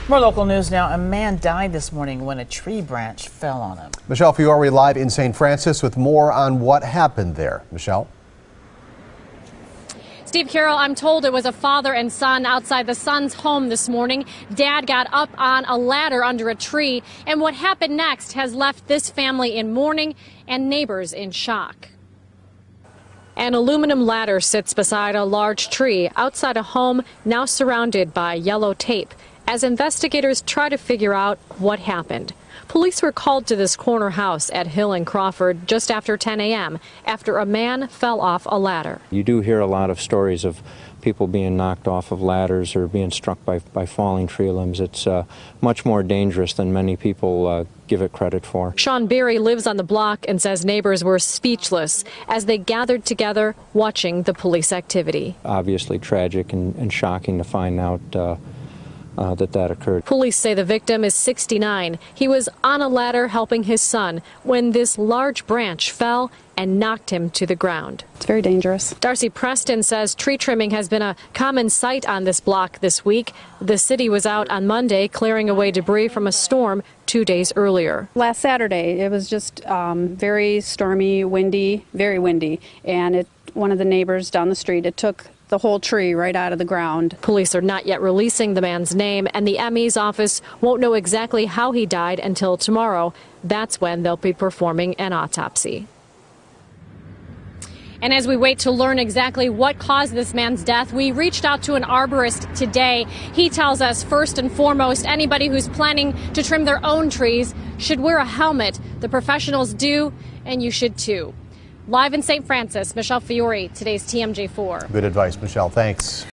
More local news now. A man died this morning when a tree branch fell on him. Michelle Fiore live in St. Francis with more on what happened there. Michelle? Steve, Carroll, I'm told it was a father and son outside the son's home this morning. Dad got up on a ladder under a tree, and what happened next has left this family in mourning and neighbors in shock. An aluminum ladder sits beside a large tree outside a home now surrounded by yellow tape as investigators try to figure out what happened. Police were called to this corner house at Hill and Crawford just after 10 a.m. after a man fell off a ladder. You do hear a lot of stories of people being knocked off of ladders or being struck by falling tree limbs. It's much more dangerous than many people give it credit for. Sean Berry lives on the block and says neighbors were speechless as they gathered together watching the police activity. Obviously tragic and shocking to find out that occurred. Police say the victim is 69. He was on a ladder helping his son when this large branch fell and knocked him to the ground. It's very dangerous. Darcy Preston says tree trimming has been a common sight on this block this week. The city was out on Monday clearing away debris from a storm 2 days earlier. Last Saturday, it was just very stormy, windy, very windy, and one of the neighbors down the street, it took the whole tree right out of the ground. Police are not yet releasing the man's name, and the ME's office won't know exactly how he died until tomorrow. That's when they'll be performing an autopsy. And as we wait to learn exactly what caused this man's death, we reached out to an arborist today. He tells us, first and foremost, anybody who's planning to trim their own trees should wear a helmet. The professionals do, and you should too. Live in St. Francis, Michelle Fiore, today's TMJ4. Good advice, Michelle. Thanks.